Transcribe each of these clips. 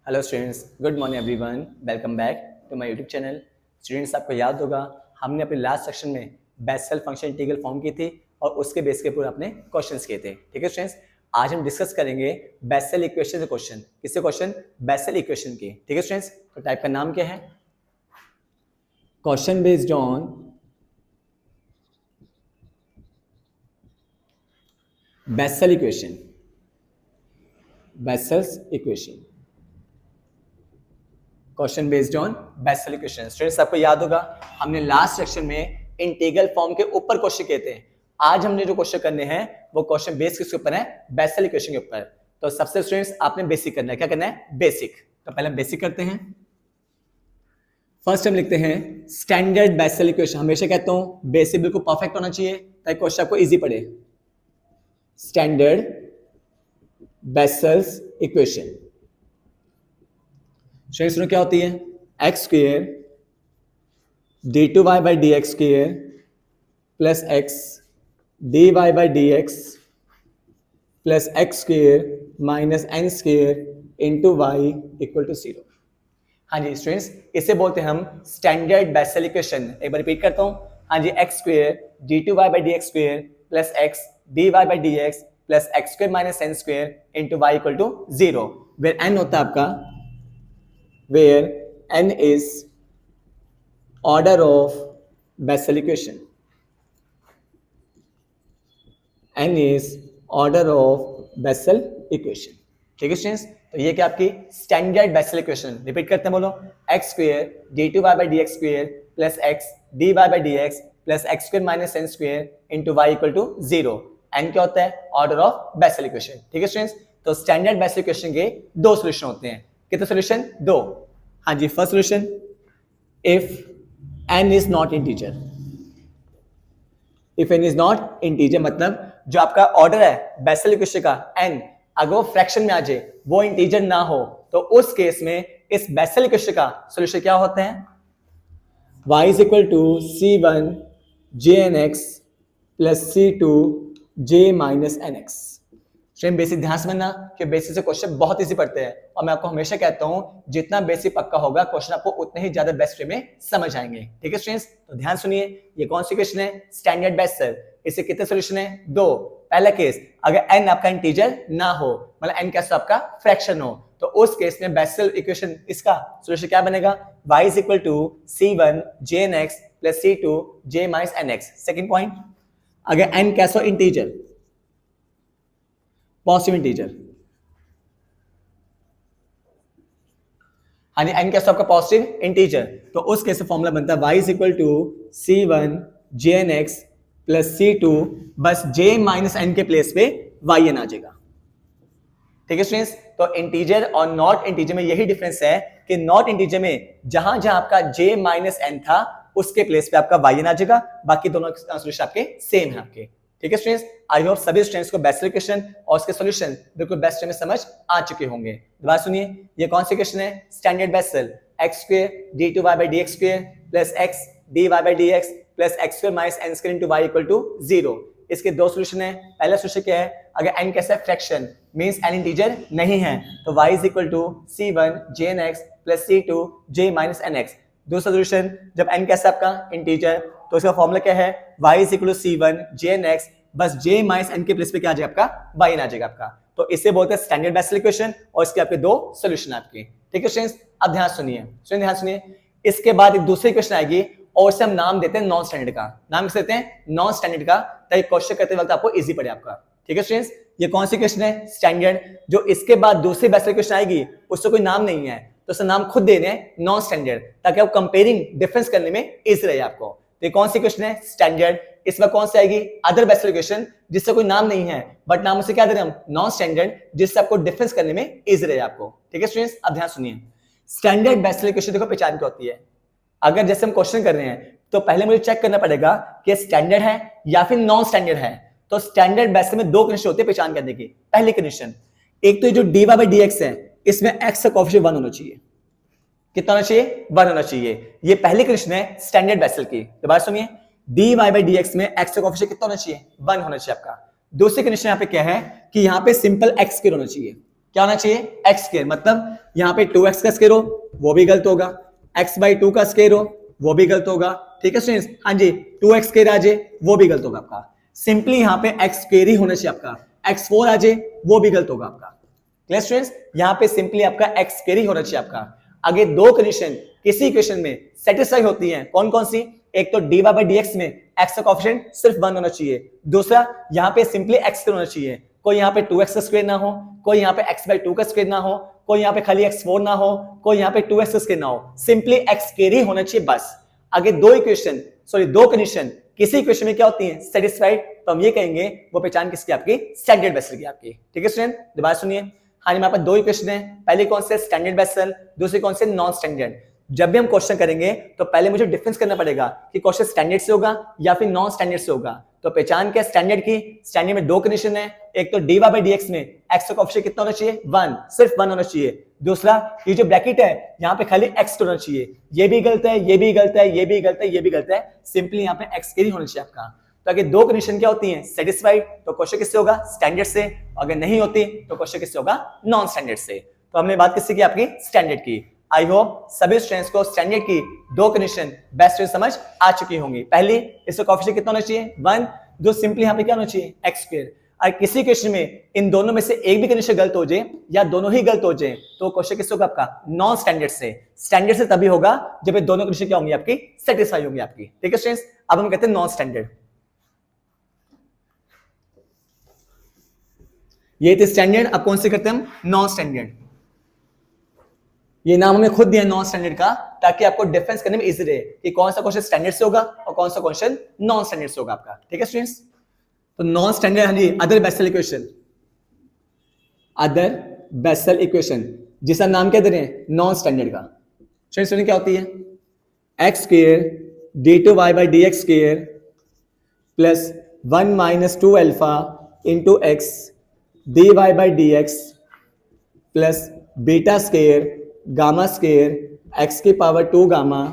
Hello students, good morning everyone, welcome back to my YouTube channel. Students, आपको याद होगा हमने अपने लास्ट सेक्शन में बेसेल फंक्शन इंटीग्रल फॉर्म की थी और उसके बेस के ऊपर अपने क्वेश्चंस किए थे। ठीक है स्टूडेंट्स, आज हम डिस्कस करेंगे बेसेल इक्वेशन के क्वेश्चन। किससे क्वेश्चन? बेसेल इक्वेशन के। ठीक है स्टूडेंट्स, तो टाइप का नाम क्या है? Question based on Bessel equation, Bessel's equation, question based on Bessel equation. Students, आपको याद होगा हमने लास्ट सेक्शन में इंटीग्रल फॉर्म के ऊपर क्वेश्चन किए थे। आज हमने जो क्वेश्चन करने हैं वो क्वेश्चन बेस किसके ऊपर है? बेसेल इक्वेशन के ऊपर। तो सबसे स्टूडेंट्स आपने बेसिक करना है। क्या करना है? बेसिक। तो पहले हम बेसिक करते हैं। फर्स्ट हम लिखते हैं स्टैंडर्ड बेसेल इक्वेशन। हमेशा कहता हूं बेसिक बिल्कुल परफेक्ट होना चाहिए ताकि क्वेश्चन आपको इजी पड़े। स्टैंडर्ड बेसेल्स इक्वेशन सुनो क्या होती है? X square D two Y by D x square plus x D Y by D x plus x square minus N square into Y equal to 0। हाँ जी स्टूडेंट्स, इसे बोलते हैं हम स्टैंडर्ड बेसेल इक्वेशन। एक बार रिपीट करता हूं। हाँ जी, X square D two Y by D x square plus x D Y by D x plus x square minus N square into Y equal to 0, where N होता है आपका, where n is order of Bessel equation. n is order of Bessel equation. ठीक है students, तो ये क्या आपकी standard Bessel equation. Repeat करते हैं, बोलो। X square D two Y by D x square plus x D Y by D x plus x square minus N square into Y equal to 0। N क्या होता है? Order of Bessel equation. ठीक है students, तो standard Bessel equation के दो solution होते हैं। कितने सोल्यूशन? दो। हाँ जी, first solution if n is not integer. If n is not integer मतलब जो आपका ऑर्डर है बेसेल इक्वेशन का n, अगर वो फ्रैक्शन में आ जाए, वो इंटीजर ना हो, तो उस केस में इस बेसेल इक्वेशन का सोल्यूशन क्या होता है? y is equal to c1 jnx plus c2 j minus nx। Student basic ध्यान से समझना कि बेसिक से क्वेश्चन बहुत इजी पड़ते हैं और मैं आपको हमेशा कहता हूं जितना बेसिक पक्का होगा क्वेश्चन आपको उतने ही ज्यादा बेस्ट वे में समझ आएंगे। ठीक है स्टूडेंट्स, तो ध्यान सुनिए। ये कौन सी क्वेश्चन है? Standard Bessel. इससे कितने सॉल्यूशन है? दो। पहला केस, अगर n आपका इंटीजर ना हो, मतलब n कैसे आपका फ्रैक्शन हो, तो उस केस में बेसेल इक्वेशन इसका सॉल्यूशन क्या बनेगा? y is equal to c1 jnx plus c2 j minus nx। Second point, अगर n कैसा इंटीजर, पॉजिटिव इंटीजर। हाँ जी, n कैसा आपका पॉजिटिव इंटीजर, तो उस केस में फॉर्मूला बनता है y is equal to c1 jnx plus c2, बस j माइनस n के प्लेस पे yn आ जाएगा। ठीक है स्टूडेंट्स, तो इंटीजर और नॉट इंटीजर में यही डिफरेंस है कि नॉट इंटीजर में जहां जहां आपका j माइनस n था उसके प्लेस पे आपका yn आ जाएगा, बाकी दोनों सॉल्यूशन आपके सेम है आपके। ठीक है स्टूडेंट्स, आई होप सभी स्टूडेंट्स को बेसेल इक्वेशन और उसके सॉल्यूशन बिल्कुल बेस्ट वे में समझ आ चुके होंगे। दोबारा सुनिए, ये कौन सी इक्वेशन है? Standard Bessel. X square d two Y by D x square plus x D Y by D x plus x square minus N square into Y equal to 0। इसके दो सॉल्यूशन है। पहला सॉल्यूशन क्या है? अगर n कैसा है? Fraction, means n integer नहीं है, तो y is equal to c1 jnx plus c2 j minus nx। दूसरा सॉल्यूशन, जब n कैसा आपका इंटीजर, तो इसका फॉर्मूला क्या है? y is equal to c1 jnx, बस j माइनस n के प्लेस पे क्या आ जाएगा? आपका yn आ जाएगा आपका। तो इसे बोलते हैं स्टैंडर्ड बेसेल इक्वेशन और इसके आपके दो सॉल्यूशन आपके। ठीक है स्टूडेंट्स, अब ध्यान सुनिए, ध्यान सुनिए। इसके बाद एक दूसरी क्वेश्चन आएगी और इसे हम नाम देते हैं नॉन स्टैंडर्ड का। नाम किसे देते हैं? नॉन स्टैंडर्ड का, ताकि क्वेश्चन करते वक्त आपको इजी पड़े आपका। ठीक है स्टूडेंट्स, ये कौन सी क्वेश्चन है? स्टैंडर्ड। जो इसके बाद दूसरी बेसेल क्वेश्चन आएगी उससे कोई नाम नहीं है, तो उसका नाम खुद देने हैं नॉन स्टैंडर्ड, ताकि आप कंपेयरिंग डिफरेंस करने में इजी रहे आपको। तो कौन सी क्वेश्चन है? स्टैंडर्ड। इस बार कौन सी आएगी? अदर बेसेल इक्वेशन, जिससे कोई नाम नहीं है बट नाम उसे क्या दे रहे हैं हम? नॉन स्टैंडर्ड, जिससे आपको डिफरेंस करने में इजी रहे आपको। ठीक है स्टूडेंट्स, अब ध्यान सुनिए। स्टैंडर्ड बेसेल इक्वेशन देखो पहचान क्या होती है। अगर जैसे हम क्वेश्चन कर रहे हैं तो पहले मुझे चेक करना पड़ेगा कि स्टैंडर्ड है या फिर नॉन स्टैंडर्ड है। तो स्टैंडर्ड बेसेल में दो कंडीशन होती है पहचान करने की। पहली कंडीशन, एक तो जो dy बाई dx है इसमें x का कोएफिशिएंट 1 होना चाहिए। कितना होना चाहिए? 1 होना चाहिए। ये पहली कंडीशन है स्टैंडर्ड बेसेल की। दोबारा सुनिए, dy बाई dx में x का कोएफिशिएंट कितना होना चाहिए? 1 होना चाहिए आपका। दूसरी कंडीशन यहाँ पे क्या है कि यहाँ पे सिंपल x स्क्वायर होना चाहिए। क्या होना चाहिए एक्स स्क्वायर, मतलब यहाँ पे 2x का स्क्वायर हो वो भी गलत होगा, x/2 का स्क्वायर हो वो भी गलत होगा, ठीक है स्टूडेंट्स। हाँ जी 2x स्क्वायर आ जाए वो भी गलत होगा आपका, सिंपली यहाँ पे x स्क्वायर ही होना चाहिए आपका, x4 आ जाए वो भी गलत होगा आपका। क्लियर स्टूडेंट्स, यहाँ पे सिंपली आपका x स्क्वायर ही होना चाहिए आपका। आगे दो कंडीशन किसी इक्वेशन में सेटिस्फाई होती हैं, कौन कौन सी, एक तो dy by dx में x का कोएफिशिएंट सिर्फ 1 होना चाहिए, दूसरा यहाँ पे सिंपली x स्क्वायर होना चाहिए, कोई यहाँ पे 2x का स्क्वायर ना हो, कोई यहाँ पे x/2 का स्क्वायर ना हो, कोई यहाँ पे खाली x4 ना हो, कोई यहाँ पे 2x का स्क्वायर ना हो, सिंपली x स्क्वायर ही होना चाहिए बस। आगे दो कंडीशन किसी इक्वेशन में क्या होती हैं सेटिस्फाइड, तो हम ये कहेंगे वो पहचान किसकी आपकी स्टैंडर्ड बेसल की आपकी, ठीक है स्टूडेंट। दोबारा सुनिए, हाँ जी हमारे पास दो इक्वेशन है, पहले कौन से स्टैंडर्ड बेसल, दूसरी कौन से नॉन स्टैंडर्ड। जब भी हम क्वेश्चन करेंगे तो पहले मुझे डिफरेंस करना पड़ेगा कि क्वेश्चन स्टैंडर्ड से होगा या फिर नॉन स्टैंडर्ड से होगा। तो पहचान क्या स्टैंडर्ड की, स्टैंडर्ड में दो कंडीशन है, एक तो dy by dx में x का कोएफिशिएंट कितना होना चाहिए 1, सिर्फ 1 होना चाहिए, दूसरा ये जो ब्रैकेट है यहाँ पे खाली x होना चाहिए, ये भी गलत है, ये भी गलत है, ये भी गलत है, ये भी गलत है, सिंपली यहाँ पे x ही होना चाहिए आपका। तो अगर दो कंडीशन क्या होती हैं सेटिस्फाइड, तो क्वेश्चन किससे होगा स्टैंडर्ड से, अगर नहीं होती तो क्वेश्चन किससे होगा नॉन स्टैंडर्ड से। तो हमने बात किससे की आपकी स्टैंडर्ड की। आई होप सभी स्टूडेंट्स को स्टैंडर्ड की दो कंडीशन बेस्ट समझ आ चुकी होंगी। पहली, इसका कोएफिशिएंट कितना होना चाहिए 1, जो सिंपली यहाँ पे क्या होना चाहिए x स्क्वायर। और किसी क्वेश्चन में इन दोनों में से एक भी कंडीशन गलत हो जाए या दोनों ही गलत हो जाए तो क्वेश्चन किससे होगा आपका नॉन स्टैंडर्ड से। स्टैंडर्ड से तभी होगा जब ये दोनों कंडीशन क्या होंगी आपकी सेटिस्फाई होंगी आपकी, ठीक है स्टूडेंट्स। अब हम कहते हैं नॉन स्टैंडर्ड, ये थे स्टैंडर्ड, अब कौन से करते हैं हम नॉन स्टैंडर्ड। ये नाम हमने खुद दिया नॉन स्टैंडर्ड का ताकि आपको डिफरेंस करने में इजी रहे कि कौन सा क्वेश्चन स्टैंडर्ड से होगा और कौन सा क्वेश्चन नॉन स्टैंडर्ड से होगा आपका, ठीक है स्टूडेंट्स। तो नॉन स्टैंडर्ड हाँ जी other Bessel equation, other Bessel equation जिसका नाम क्या दे रहे हैं नॉन स्टैंडर्ड का। स्टूडेंट्स क्या होती है x square d2y by dx square plus 1 minus 2 alpha into x dy by dx plus beta square gamma square x की power 2 gamma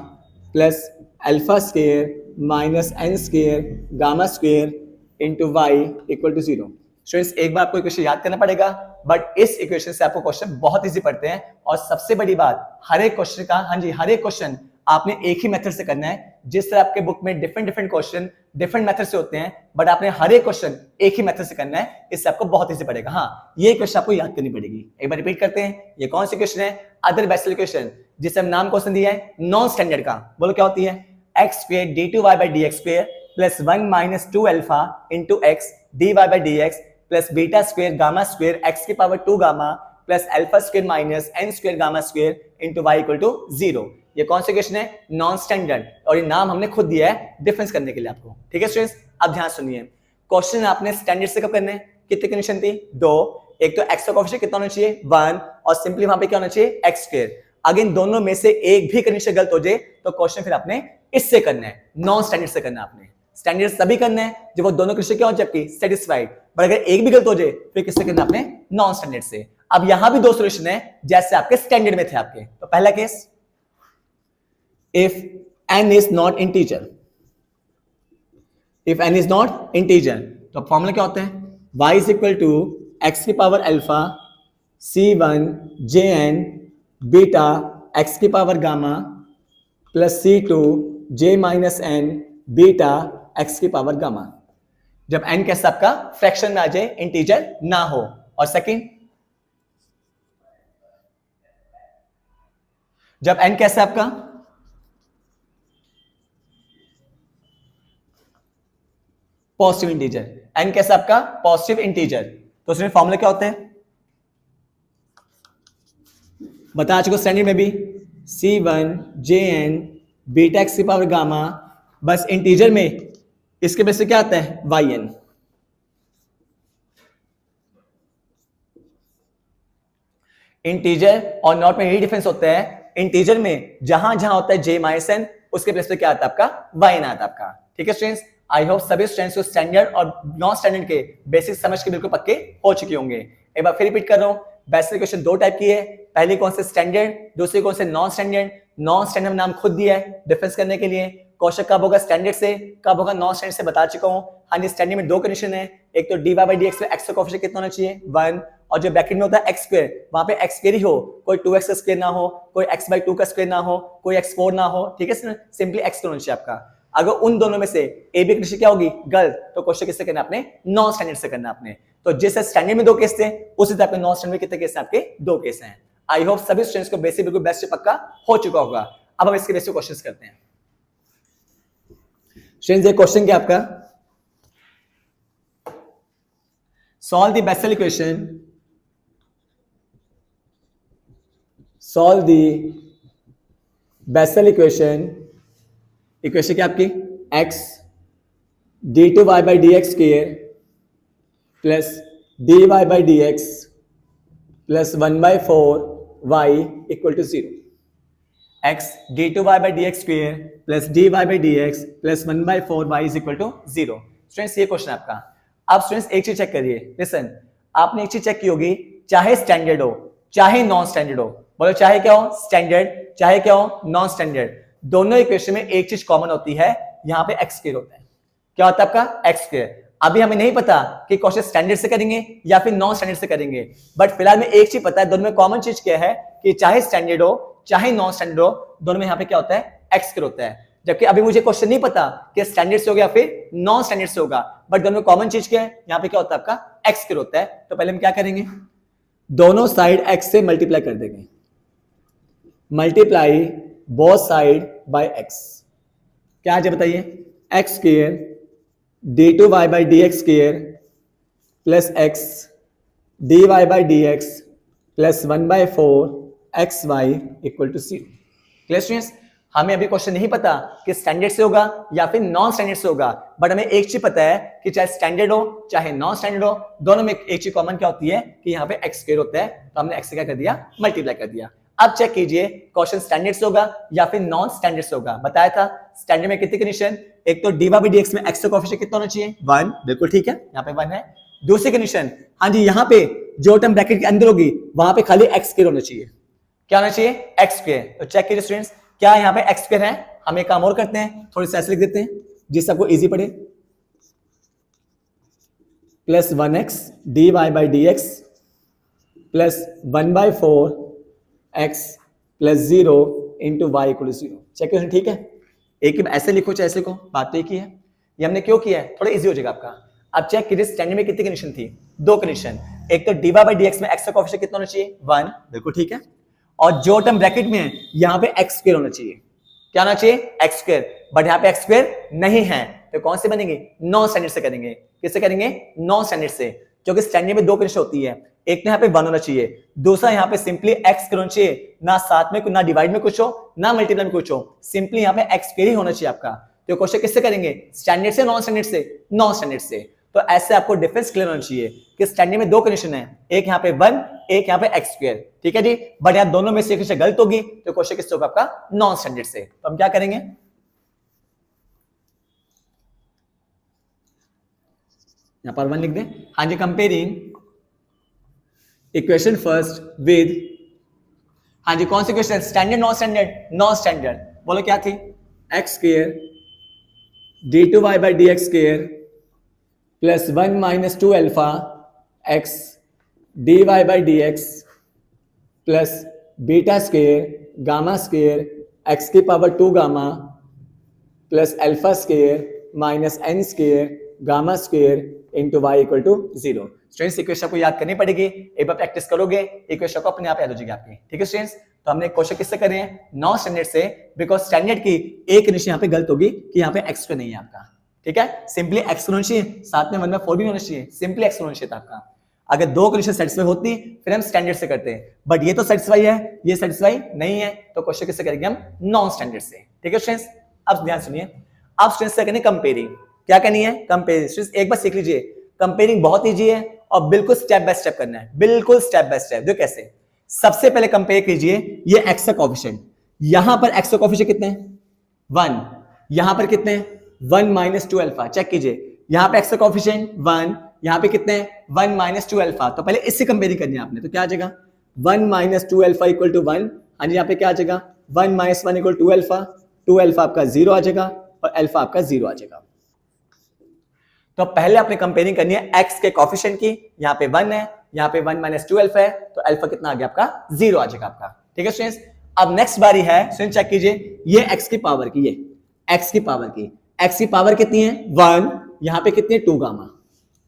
plus alpha square minus n square gamma square into Y equal to 0। Students एक बार आपको equation याद करना पड़ेगा, but इस equation से आपको क्वेश्चन बहुत इजी पड़ते हैं। और सबसे बड़ी बात हर एक क्वेश्चन का, हाँ जी हर एक क्वेश्चन आपने एक ही मेथड से करना है। जिस तरह आपके बुक में डिफरेंट क्वेश्चन डिफरेंट मेथड से होते हैं, बट आपने हर एक क्वेश्चन एक ही मेथड से करना है, इससे आपको बहुत इजी पड़ेगा। हाँ ये क्वेश्चन आपको याद करनी पड़ेगी। एक बार रिपीट करते हैं, ये कौन सी क्वेश्चन है अदर बेसल इक्वेशन जिसे हम नाम क्वेश्चन दिया है नॉन स्टैंडर्ड का। बोलो क्या होती है x square d2y by dx square plus 1 minus 2 alpha into x dy by dx plus beta square gamma square x की power 2 gamma plus alpha square minus n square gamma square into y equal to 0। ये कौन सी question है non standard, और ये नाम हमने खुद दिया है डिफरेंस करने के लिए आपको, ठीक है स्टूडेंट्स। अब ध्यान सुनिए, क्वेश्चन आपने स्टैंडर्ड से कब करना है, कितनी कंडीशन थी दो, एक तो x का कोएफिशिएंट कितना होना चाहिए 1 और सिंपली वहां पे क्या होना चाहिए x स्क्वायर। अगर इन दोनों में से एक भी कंडीशन गलत हो जाए तो क्वेश्चन फिर आपने इससे करना है नॉन स्टैंडर्ड से करना है। आपने स्टैंडर्ड तभी करना है जब वो दोनों कंडीशन क्या हो जाए आपकी सेटिस्फाइड, पर अगर एक भी गलत हो जाए फिर किससे करना आपने नॉन स्टैंडर्ड से। अब यहां भी दो सॉल्यूशन है जैसे आपके स्टैंडर्ड में थे आपके। तो पहला case, if n is not integer, if n is not integer तो फॉर्मूला क्या होता है y is equal to x की power alpha c1 jn beta x की power gamma plus c2 j minus n beta x की power gamma, जब n कैसा आपका फ्रैक्शन में आ जाए इंटीजर ना हो। और सेकंड, जब n कैसा आपका पॉजिटिव इंटीजर, n कैसा आपका पॉजिटिव इंटीजर। तो उसमें फॉर्मूला क्या होता है बता चुको स्टैंडर्ड में भी c1 jn बीटा x की पावर गामा, बस इंटीजर में इसके बेस से क्या आता है yn। इंटीजर और नॉट में यही डिफरेंस होता है, इंटीजर में जहां जहां होता है j माइनस n उसके प्लेस पे क्या आता है आपका yn आता है आपका, ठीक है स्टूडेंट्स। आई होप सभी स्टूडेंट्स को स्टैंडर्ड और नॉन स्टैंडर्ड के बेसिक समझ के बिल्कुल पक्के हो चुके होंगे। एक बार फिर रिपीट कर रहा हूं, बेसिक क्वेश्चन दो टाइप की है, पहली कौन से स्टैंडर्ड, दूसरी कौन से नॉन स्टैंडर्ड। नॉन स्टैंडर्ड नाम खुद दिया है डिफरेंस करने के लिए, क्वेश्चन कब होगा स्टैंडर्ड से कब होगा नॉन स्टैंडर्ड से बता चुका हूं। हाँ जी स्टैंडर्ड में दो कंडीशन है, एक तो dy by dx में x का कोएफिशिएंट कितना होना चाहिए 1 और जो ब्रैकेट में होता है एक्स स्क्वायर, वहां पे एक्स स्क्वायर ही हो, कोई 2x का स्क्वायर ना हो, कोई x/2 का स्क्वायर ना हो, कोई x4 ना हो, ठीक है, सिंपली x होना चाहिए आपका। अगर उन दोनों में से ए बी कंडीशन क्या होगी, गलत, तो क्वेश्चन किससे करना आपने, नॉन स्टैंडर्ड से करना आपने। तो जैसे स्टैंडर्ड में 2 केस थे, उसी तरह नॉन स्टैंडर्ड में कितने केस हैं आपके, 2 केस हैं। आई होप सभी स्टूडेंट्स को बेसिक बिल्कुल बेस्ट पक्का हो चुका होगा। अब हम इसके बेसिक क्वेश्चंस करते हैं। स्टूडेंट्स ये क्वेश्चन क्या आपका, solve the Bessel equation, solve the Bessel equation, equation क्या आपकी, x d2y by dx square plus dy by dx plus 1/4 y equal to 0. x d2y by dx square plus dy by dx plus 1/4 y is equal to 0. Students ये question आपका। अब students एक चीज check करिए, listen, आपने एक चीज check की होगी, चाहे स्टैंडर्ड हो चाहे नॉन स्टैंडर्ड हो, बोलो चाहे क्या हो, स्टैंडर्ड, चाहे क्या हो, नॉन स्टैंडर्ड, दोनों इक्वेशन में एक चीज कॉमन होती है, यहां पे एक्स स्क्वायर होता है। क्या होता है आपका, एक्स स्क्वायर। अभी हमें नहीं पता कि क्वेश्चन स्टैंडर्ड से करेंगे या फिर नॉन स्टैंडर्ड से करेंगे, बट फिलहाल में एक चीज पता है, दोनों में कॉमन चीज क्या है कि चाहे स्टैंडर्ड हो चाहे नॉन स्टैंडर्ड हो, दोनों में यहाँ पे क्या होता है, एक्स स्क्वायर होता है। जबकि अभी मुझे क्वेश्चन नहीं पता कि स्टैंडर्ड से होगा या फिर नॉन स्टैंडर्ड से होगा, बट दोनों में कॉमन चीज क्या है, यहाँ पे क्या होता है आपका, एक्स स्क्वायर होता है। तो पहले हम क्या करेंगे, दोनों साइड एक्स से मल्टीप्लाई कर देंगे, multiply both side by x. क्या है बताइए, x square d2y by dx square plus x dy by dx plus 1/4 xy equal to 0। Clear students, हमें अभी क्वेश्चन नहीं पता कि स्टैंडर्ड से होगा या फिर नॉन स्टैंडर्ड से होगा, बट हमें एक चीज पता है कि चाहे स्टैंडर्ड हो चाहे नॉन स्टैंडर्ड हो, दोनों में एक चीज कॉमन क्या होती है कि यहाँ पे एक्स स्क्वायर होता है, तो हमने एक्स से क्या कर दिया, मल्टीप्लाई कर दिया। अब चेक कीजिए क्वेश्चन स्टैंडर्ड से होगा या फिर नॉन स्टैंडर्ड से होगा। बताया था स्टैंडर्ड में कितनी कंडीशन, एक तो dy by dx में x का कोएफिशिएंट कितना होना चाहिए, 1, बिल्कुल ठीक है, यहाँ पे 1 है। दूसरी कंडीशन, हाँ जी, यहाँ पे जो टर्म ब्रैकेट के अंदर होगी वहां पे खाली x स्क्वायर होना चाहिए। क्या होना चाहिए, x स्क्वायर। तो चेक कीजिए स्टूडेंट्स, क्या यहाँ पे x स्क्वायर है। हम एक काम और करते हैं, थोड़ी सी ऐसे लिख देते हैं जिससे आपको इजी पड़े, plus 1x dy by dx plus 1/4 x plus 0 into Y equal to 0। Check करो ठीक है, एक ऐसे लिखो चाहे ऐसे लिखो, बात तो एक ही है। ये हमने क्यों किया है, थोड़ा इजी हो जाएगा आपका। अब चेक कीजिए स्टैंडर्ड में कितनी कंडीशन थी, 2 कंडीशन, एक तो dy by dx में x का कोएफिशिएंट कितना होना चाहिए, 1, बिल्कुल ठीक है, और जो टर्म ब्रैकेट में है यहाँ पे x स्क्वायर होना चाहिए। क्या होना चाहिए, x स्क्वायर, बट यहाँ पे x स्क्वायर नहीं है, तो कौन से बनेंगे, नॉन स्टैंडर्ड से करेंगे। किससे करेंगे, नॉन स्टैंडर्ड से, क्योंकि स्टैंडर्ड में 2 कंडीशन होती है, एक तो यहाँ पे 1 होना चाहिए, दूसरा यहाँ पे सिंपली x होना चाहिए, ना साथ में ना डिवाइड में कुछ हो ना मल्टीप्लाई में कुछ हो, सिंपली यहाँ पे x स्क्वायर ही होना चाहिए आपका। तो क्वेश्चन किससे करेंगे, स्टैंडर्ड से नॉन स्टैंडर्ड से, नॉन स्टैंडर्ड से। तो ऐसे आपको डिफरेंस क्लियर होना चाहिए कि स्टैंडर्ड में 2 कंडीशन है, एक यहाँ पे 1, एक यहाँ पे x स्क्वायर, ठीक है जी, बट यहाँ दोनों में से एक गलत होगी, तो क्वेश्चन किससे होगा आपका, नॉन स्टैंडर्ड से। तो हम क्या करेंगे, यहाँ पर 1 लिख दें, हाँ जी, कंपेयरिंग इक्वेशन फर्स्ट विद, हाँ जी, कौन सी equation, standard non standard, non standard, बोलो क्या थी, X square d2y by dx square plus 1 minus 2 alpha x dy by dx plus beta square gamma square x की power 2 gamma plus alpha square minus n square gamma square into Y equal to 0। Students equation को याद करनी पड़ेगी, एक बार practice करोगे equation को अपने आप याद हो जाएगी आपकी, ठीक है स्टूडेंट्स। तो हमने क्वेश्चन किससे करे हैं, नॉन स्टैंडर्ड से, बिकॉज स्टैंडर्ड की एक कंडीशन यहाँ पे गलत होगी कि यहाँ पे एक्स पे नहीं है आपका, ठीक है, सिंपली एक्स होना चाहिए, साथ में 1/4 भी होना चाहिए, सिंपली एक्स होना चाहिए था आपका। अगर 2 कंडीशन सेटिस्फाई होती फिर हम स्टैंडर्ड से करते हैं, बट ये तो सेटिस्फाई है, ये सेटिस्फाई नहीं है, तो क्वेश्चन किससे करेंगे हम, नॉन स्टैंडर्ड से, ठीक है स्टूडेंट्स। अब ध्यान सुनिए, अब स्टूडेंट्स से करनी कंपेयरिंग, क्या करनी है, कंपेयरिंग। एक बार सीख लीजिए, कंपेयरिंग बहुत इजी है और बिल्कुल स्टेप बाय स्टेप करना है, बिल्कुल स्टेप बाय स्टेप। देखो कैसे, सबसे पहले कंपेयर कीजिए ये x का कोएफिशिएंट, यहां पर x का कोएफिशिएंट कितने हैं, 1, यहां पर कितने हैं, 1 माइनस 2 अल्फा। चेक कीजिए, यहां पे x का कोएफिशिएंट 1, यहां पे कितने हैं, 1 माइनस 2 अल्फा। तो पहले इससे कंपेयरिंग करनी है आपने, तो क्या आ जाएगा, 1 माइनस 2 अल्फा इक्वल टू 1, हाँ जी, यहाँ पे क्या आ जाएगा, 1 माइनस 1 इक्वल 2 अल्फा, 2 अल्फा आपका 0 आ जाएगा और अल्फा आपका 0 आ जाएगा। तो पहले आपने कंपेयरिंग करनी है x के कोएफिशिएंट की, यहाँ पे 1 है, यहाँ पे 1 माइनस 2 अल्फा है, तो अल्फा कितना आ गया आपका 0 आ जाएगा आपका। ठीक है स्टूडेंट्स, अब नेक्स्ट बारी है स्टूडेंट, चेक कीजिए ये x की पावर की, ये x की पावर की, x की पावर कितनी है 1, यहाँ पे कितनी है 2 गामा,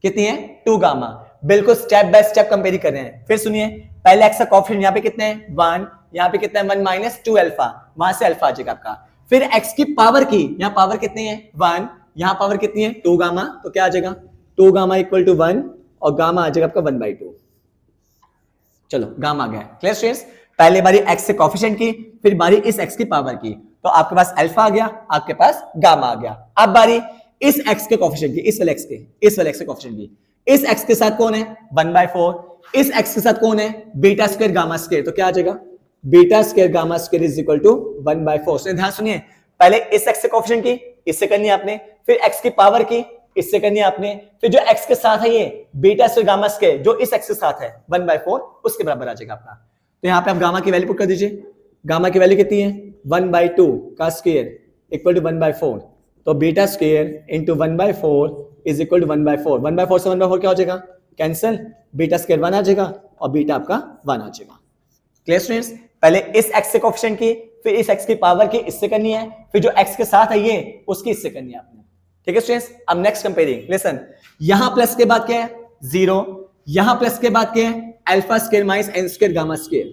कितनी है 2 गामा। बिल्कुल स्टेप बाय स्टेप कंपेयर कर रहे हैं। फिर सुनिए, पहले x का कोएफिशिएंट यहाँ पे कितने हैं 1, यहाँ पे कितना है 1 माइनस 2 अल्फा, वहां से अल्फा आ जाएगा आपका। फिर x की पावर की, यहाँ पावर कितनी है 1, यहाँ पावर कितनी है 2 गामा, तो क्या आ जाएगा 2 गामा इक्वल टू 1 और गामा आ जाएगा आपका 1/2। चलो गामा आ गया। क्लियर स्टूडेंट्स, पहले बारी x से कोएफिशिएंट की, फिर बारी इस x की पावर की, तो आपके पास अल्फा आ गया, आपके पास गामा आ गया। अब बारी इस x के कोएफिशिएंट की, इस वाले x के कोएफिशिएंट की, इस x के साथ कौन है 1/4, इस x के साथ कौन है बीटा स्क्वायर गामा स्क्वायर, तो क्या आ जाएगा beta square gamma square is equal to 1/4। ध्यान सुनिए, पहले इस x से कोएफिशिएंट की, इससे करनी है आपने, फिर x की पावर की, इससे करनी है आपने, फिर जो x के साथ है ये बीटा स्क्वायर गामा स्क्वायर जो इस x के साथ है 1/4, उसके बराबर आ जाएगा आपका। तो यहाँ पे आप गामा की वैल्यू पुट कर दीजिए, गामा की वैल्यू कितनी है 1/2 का स्क्वायर इक्वल टू 1/4, तो beta square into 1/4 is equal to 1/4, 1/4 से 1/4 क्या हो जाएगा कैंसिल, बीटा स्क्वायर 1 आ जाएगा और बीटा आपका 1 आ जाएगा। क्लियर स्टूडेंट्स, पहले इस x से कोएफिशिएंट की, फिर इस x की पावर की, इससे करनी है, फिर जो x के साथ है ये उसकी इससे करनी है आपने। ठीक है स्टूडेंट्स, अब नेक्स्ट कंपेयरिंग, लिसन, यहां प्लस के बाद क्या है 0, यहां प्लस के बाद क्या है alpha square minus n square gamma square.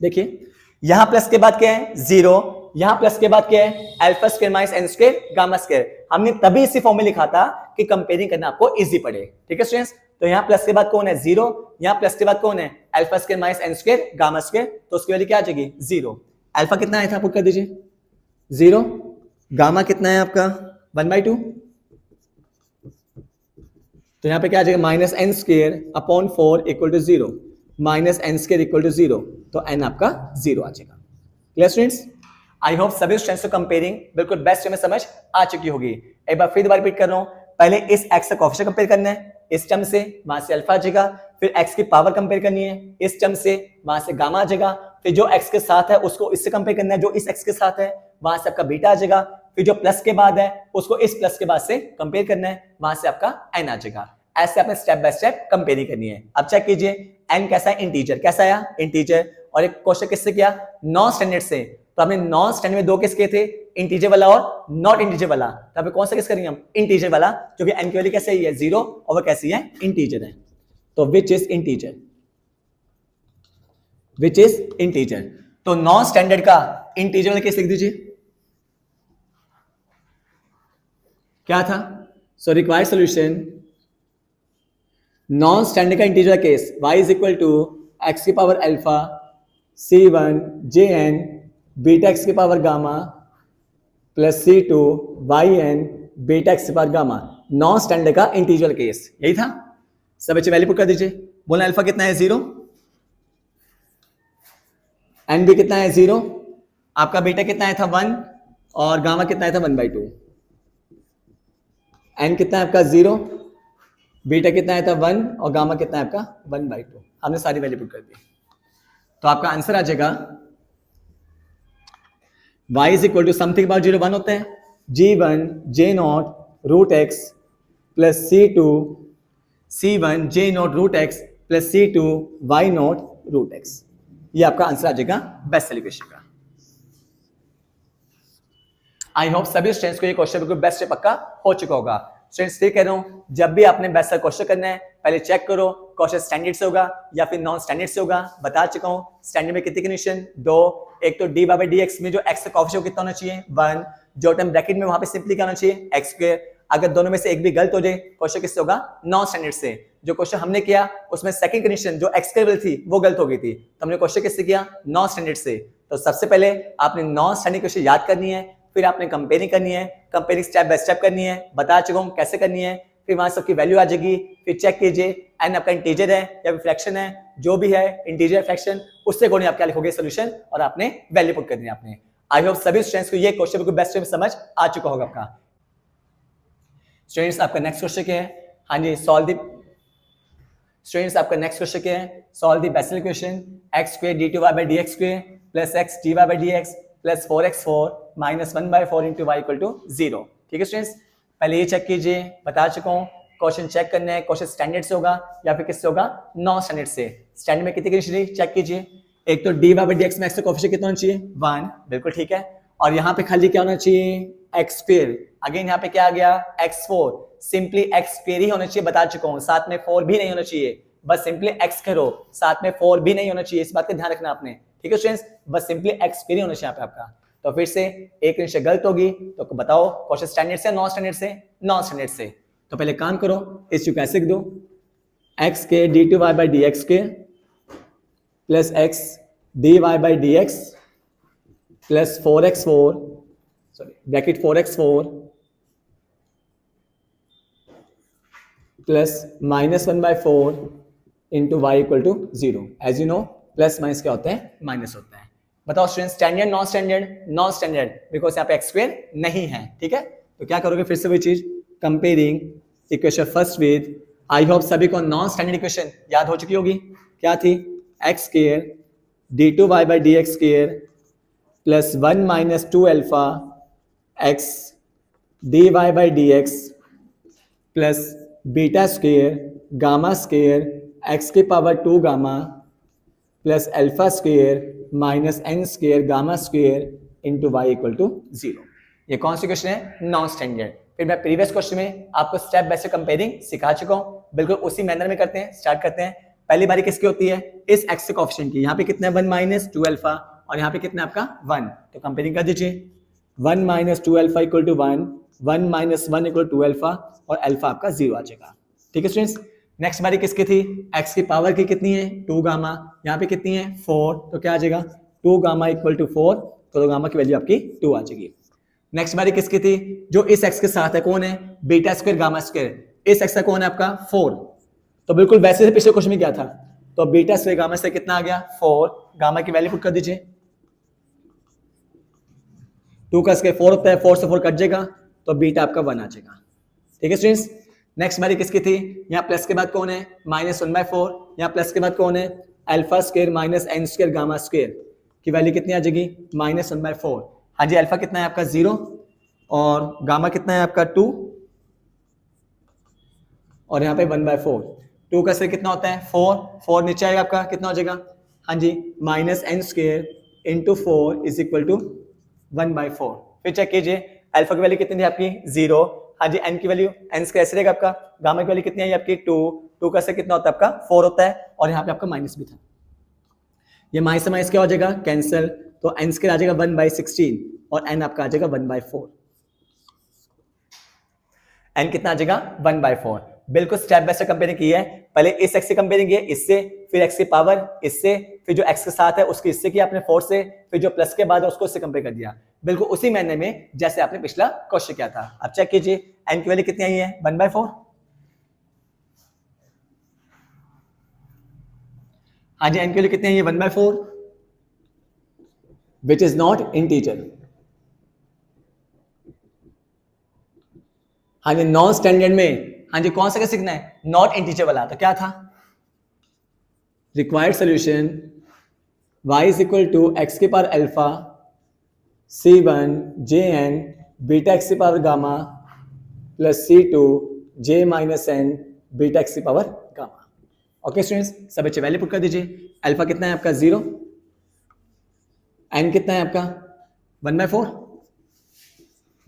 देखिए यहां प्लस के बाद क्या है 0, यहां प्लस के बाद क्या है alpha square minus n square gamma square. हमने तभी इसी फॉर्म में लिखा था कि कंपेयरिंग करना आपको इजी पड़े। ठीक है स्टूडेंट्स, तो यहां प्लस के बाद कौन है 0, यहां प्लस के बाद कौन है alpha square minus n square gamma square, तो उसकी वैल्यू क्या आ जाएगी 0। अल्फा कितना आया था पुट कर दीजिए 0, गामा कितना है आपका 1/2, तो यहां पे क्या आ जाएगा minus n square upon 4 equal to 0, minus n square equal to 0, तो n आपका 0 आ जाएगा। क्लियर स्टूडेंट्स, आई होप सभी स्टूडेंट्स को कंपेयरिंग बिल्कुल बेस्ट वे में समझ आ चुकी होगी। एक बार फिर दोबारा रिपीट कर रहा हूं, पहले इस x का कोएफिशिएंट कंपेयर करना है, इस टर्म से वहां से अल्फा आ जाएगा, फिर x की पावर कंपेयर करनी है, इस टर्म से वहां से गामा आ जाएगा, फिर जो x के साथ है उसको इससे कंपेयर करना है जो इस x के साथ है, वहां से आपका बीटा आ जाएगा, फिर जो प्लस के बाद है उसको इस प्लस के बाद से कंपेयर करना है, वहां से आपका n आ जाएगा। ऐसे आपने स्टेप बाय स्टेप कंपेयरिंग करनी है। अब चेक कीजिए n कैसा है इंटीजर, कैसा आया इंटीजर, और एक क्वेश्चन किससे किया नॉन स्टैंडर्ड से, तो हमने नॉन स्टैंडर्ड में 2 केस किए थे, इंटीजर वाला और नॉट इंटीजर वाला, तो हमें कौन सा केस करेंगे हम इंटीजर वाला, क्योंकि n की वैल्यू कैसे है 0 और वो कैसी है इंटीजर है, तो which is integer, which is integer. तो नॉन स्टैंडर्ड का इंटीजर वाला केस लिख दीजिए, क्या था, so required solution non standard का integer case y is equal to x की power alpha c1 jn beta x की power gamma plus c2 yn beta x की पावर गामा, नॉन स्टैंडर्ड का इंटीजर केस यही था। सब अच्छे value put कर दीजिए, बोलना अल्फा कितना है 0, एन भी कितना है 0, आपका बीटा कितना आया था 1 और गामा कितना आया था 1/2, एन कितना है आपका 0, बीटा कितना आया था 1 और गामा कितना है आपका 1/2। हमने सारी वैल्यू पुट कर दी, तो आपका आंसर आ जाएगा y is equal to something about 0 1 होता है g1 j0 root x plus c2 c1 j0 root x plus c2 y0 root x। ये आपका आंसर आ जाएगा बेस्ट इक्वेशन का। आई होप सभी स्टूडेंट्स को ये क्वेश्चन बिल्कुल बेस्ट से पक्का हो चुका होगा। स्टूडेंट्स फिर कह रहा हूं, जब भी आपने बेस्ट क्वेश्चन करना है पहले चेक करो क्वेश्चन स्टैंडर्ड से होगा या फिर नॉन स्टैंडर्ड से होगा। बता चुका हूं स्टैंडर्ड में कितनी कंडीशन 2, एक तो dy/dx में जो x का कोएफिशिएंट कितना होना चाहिए 1, जो टर्म ब्रैकेट में वहां पे सिंपली क्या होना चाहिए x²। अगर दोनों में से एक भी गलत हो जाए क्वेश्चन किससे होगा नॉन स्टैंडर्ड से। जो क्वेश्चन हमने किया उसमें सेकंड कंडीशन जो x² थी वो गलत हो गई थी, तो हमने क्वेश्चन किससे किया नॉन स्टैंडर्ड से। तो सबसे पहले आपने नॉन स्टैंडर्ड क्वेश्चन याद करनी है, फिर आपने कंपेयरिंग करनी है, कंपेयरिंग स्टेप बाय स्टेप करनी है, बता चुका हूं कैसे करनी है। फिर वहां सबकी वैल्यू आ जाएगी, फिर चेक कीजिए एन आपका इंटीजर है या फिर फ्रैक्शन है, जो भी है इंटीजर फ्रैक्शन उससे अकॉर्डिंग आप क्या लिखोगे सोल्यूशन और आपने वैल्यू पुट करनी है आपने। आई होप सभी स्टूडेंट्स को ये क्वेश्चन बिल्कुल बेस्ट वे में समझ आ चुका होगा आपका। स्टूडेंट्स आपका नेक्स्ट क्वेश्चन क्या है, हाँ जी सॉल्व द स्टूडेंट्स आपका नेक्स्ट क्वेश्चन क्या है, solve the Bessel equation x² d2y/dx² plus x dy/dx plus 4x4 minus 1/4 into y equal to 0। ठीक है स्टूडेंट्स, पहले ये चेक कीजिए, बता चुका हूँ क्वेश्चन चेक करना है, क्वेश्चन स्टैंडर्ड से होगा या फिर किससे होगा, नॉन स्टैंडर्ड से। स्टैंडर्ड में कितनी कंडीशन चेक कीजिए, एक तो dy बाई dx में x का कोएफिशिएंट कितना होना चाहिए 1, बिल्कुल ठीक है, और यहाँ पे खाली क्या होना चाहिए x स्क्वायर, अगेन यहाँ पे क्या आ गया x4, सिंपली x स्क्वायर ही होना चाहिए, बता चुका हूँ, साथ में 4 भी नहीं होना चाहिए, बस सिंपली x करो, साथ में 4 भी नहीं होना चाहिए, इस बात का ध्यान रखना आपने, ठीक है स्टूडेंट्स, बस सिंपली x स्क्वायर ही होना चाहिए यहाँ पे आपका। तो फिर से एक कंडीशन गलत होगी, तो बताओ क्वेश्चन स्टैंडर्ड से नॉन स्टैंडर्ड से, नॉन स्टैंडर्ड से। तो पहले काम करो, इस चीज को ऐसे लिख दो, x के dy बाई dx के plus x dy by dx plus 4x4 sorry bracket 4x4 plus -1/4 into Y equal to 0। As you know plus minus क्या होता है, माइनस होता है। बताओ student standard non standard, non standard, because यहाँ पे x square नहीं है, ठीक है। तो क्या करोगे फिर से वही चीज, comparing equation first with, I hope सभी को नॉन स्टैंडर्ड इक्वेशन याद हो चुकी होगी, क्या थी, X square d2y by D x square plus 1 minus 2 alpha X dy by D x plus beta square gamma square X की power 2 gamma plus alpha square minus N square gamma square into Y equal to 0। ये कौन सी question है, non standard. फिर मैं previous question में आपको step by step comparing सिखा चुका हूं, बिल्कुल उसी मैनर में करते हैं, स्टार्ट करते हैं। पहली बारी किसकी होती है, इस एक्स के कोएफिशिएंट की, यहाँ पे कितना है 1 माइनस 2 अल्फा और यहाँ पे कितना है आपका 1, तो कंपेयरिंग कर दीजिए, 1 minus 2 alpha equal to 1, 1 minus 1 equal to 2 alpha और अल्फा आपका 0 आ जाएगा, ठीक है स्टूडेंट्स। नेक्स्ट बारी किसकी थी, x की पावर की कितनी है 2 गामा, यहाँ पे कितनी है 4, तो क्या आ जाएगा 2 गामा इक्वल टू 4, तो गामा की वैल्यू आपकी 2 आ जाएगी। नेक्स्ट बारी किसकी थी, जो इस x के साथ है कौन है, बीटा स्क्वायर गामा स्क्वायर, इस x का कौन है आपका 4, तो बिल्कुल वैसे से पिछले क्वेश्चन में क्या था, तो बीटा स्क्वायर गामा से कितना आ गया 4, गामा की वैल्यू पुट कर दीजिए, 2 का स्क्वायर 4 होता है, 4 से 4 कट जाएगा, तो बीटा आपका 1 आ जाएगा, ठीक है स्टूडेंट्स। नेक्स्ट बारी किसकी थी, यहाँ प्लस के बाद कौन है -1/4, यहाँ प्लस के बाद कौन है alpha square minus N square gamma square की वैल्यू कितनी आ जाएगी -1/4। हाँ जी, अल्फा कितना है आपका 0 और गामा कितना है आपका 2 और यहाँ पे 1/4, 2 का स्क्वायर कितना होता है 4, 4 नीचे आएगा आपका कितना हो जाएगा, हाँ जी minus N square into 4 is equal to 1/4। फिर चेक कीजिए अल्फा की वैल्यू कितनी थी आपकी 0, हाँ जी एन की वैल्यू एन स्क्वायर ऐसे रहेगा आपका, गामा की वैल्यू कितनी है आपकी 2, 2 का स्क्वायर कितना होता है आपका 4 होता है और यहाँ पे आपका माइनस भी था, ये माइनस से माइनस क्या हो जाएगा कैंसिल, तो एन स्क्वायर आ जाएगा 1/16 और एन आपका आ जाएगा 1/4, एन कितना आ जाएगा 1/4। बिल्कुल स्टेप बाय स्टेप कंपेयरिंग की है, पहले इस एक्स से कंपेयरिंग की है इससे, फिर एक्स की पावर इससे, फिर जो एक्स के साथ है उसके इससे किया आपने 4 से, फिर जो प्लस के बाद है उसको इससे कंपेयर कर दिया, बिल्कुल उसी मैंने में जैसे आपने पिछला क्वेश्चन किया था। अब चेक कीजिए एन की वैल्यू कितनी आई है 1/4, हाँ जी एन की वैल्यू कितनी आई है 1/4 विच इज नॉट इंटीजर। हाँ जी नॉन स्टैंडर्ड में, हाँ जी कौन सा क्या सीखना है नॉट इंटीजर वाला, तो क्या था required solution y is equal to x की power alpha c1 jn beta x की power gamma plus c2 j minus n beta x की पावर गामा। ओके स्टूडेंट्स, सब अच्छे वैल्यू पुट कर दीजिए, अल्फा कितना है आपका 0, एन कितना है आपका 1/4,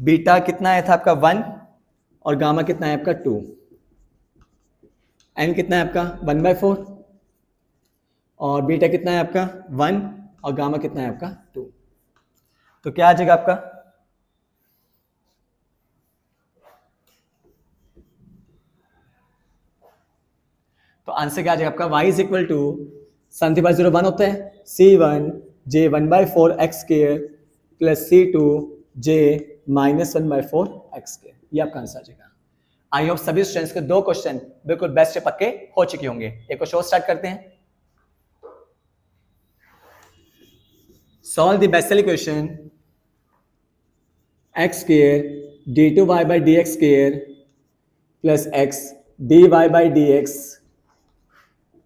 बीटा कितना है था आपका 1 और गामा कितना है आपका 2, एन कितना है आपका 1/4 और बीटा कितना है आपका 1 और गामा कितना है आपका 2, तो क्या आ जाएगा आपका तो आंसर क्या आ जाएगा आपका y is equal to something by 0 1 होता है c1 j 1/4 x square plus c2 j minus 1/4 x square, ये आपका आंसर आ जाएगा। आई होप सभी स्टूडेंट्स के 2 क्वेश्चन बिल्कुल बेस्ट से पक्के हो चुके होंगे। एक क्वेश्चन और स्टार्ट करते हैं, solve the Bessel equation x square d2y by dx square plus x dy by dx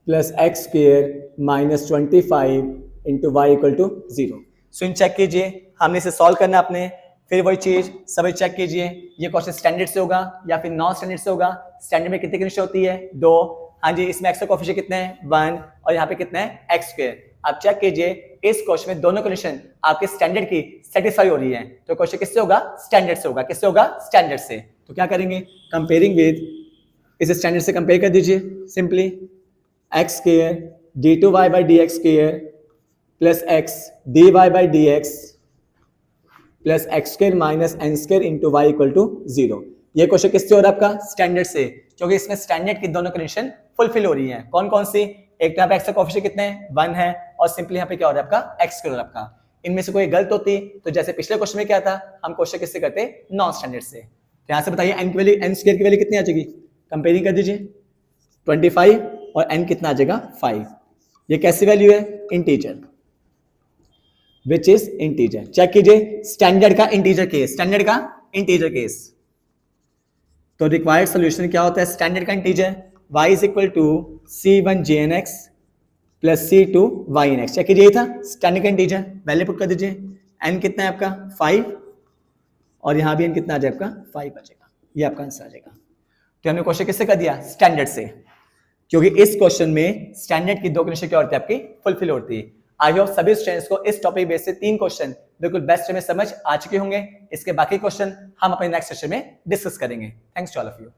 plus x square minus 25 into Y equal to 0। So इन चेक कीजिए, हमने इसे सॉल्व करना है अपने फिर वही चीज सभी चेक कीजिए, ये क्वेश्चन स्टैंडर्ड से होगा या फिर नॉन स्टैंडर्ड से होगा। स्टैंडर्ड में कितनी कंडीशन होती है? 2। हाँ जी, इसमें एक्स का कोएफिशिएंट कितने हैं? 1। और यहाँ पे कितना है? X square. आप चेक कीजिए इस क्वेश्चन में दोनों कंडीशन आपके स्टैंडर्ड की सेटिस्फाई हो रही है, तो क्वेश्चन किससे होगा? स्टैंडर्ड से होगा। किससे होगा? स्टैंडर्ड से। तो क्या करेंगे? कंपेयरिंग विद, इसे स्टैंडर्ड से कंपेयर कर दीजिए simply. X square d2y by D x square plus x dy by D x plus x square minus N square into Y equal to 0। ये क्वेश्चन किससे हो रहा है? आपका स्टैंडर्ड से, क्योंकि इसमें स्टैंडर्ड की दोनों कंडीशन फुलफिल हो रही हैं। कौन कौन सी? एक यहाँ पे एक्स का कोएफिशिएंट कितने हैं? 1 है, और सिंपली यहाँ पे क्या हो रहा है? आपका एक्स स्क्वायर आपका। इनमें से कोई गलत होती तो जैसे पिछले क्वेश्चन में क्या था, हम क्वेश्चन किससे करते? नॉन स्टैंडर्ड से। तो यहाँ से बताइए एन की वैल्यू, एन स्क्वायर की वैल्यू कितनी आ जाएगी? कंपेयरिंग कर दीजिए 25 और एन कितना आ जाएगा? 5। ये कैसी वैल्यू है? Integer, which is integer. Check कीजिए स्टैंडर्ड का इंटीजर केस, स्टैंडर्ड का इंटीजर केस। तो रिक्वायर्ड सॉल्यूशन क्या होता है स्टैंडर्ड का integer? y is equal to c1 jnx plus c2 ynx। Check कीजिए, था स्टैंडर्ड का इंटीजर। वैल्यू पुट कर दीजिए। n कितना है आपका? 5, और यहां भी n कितना आ जाएगा? 5 आ जाएगा। ये आपका आंसर आ जाएगा। तो हमने क्वेश्चन किससे कर दिया? स्टैंडर्ड से, क्योंकि इस क्वेश्चन में स्टैंडर्ड की दो कंडीशन क्या होती है? आपकी फुलफिल होती है। आई होप सभी स्टूडेंट्स को इस टॉपिक बेस से 3 क्वेश्चन बिल्कुल बेस्ट में समझ आ चुके होंगे। इसके बाकी क्वेश्चन हम अपने नेक्स्ट सेशन में डिस्कस करेंगे। Thanks to all of you.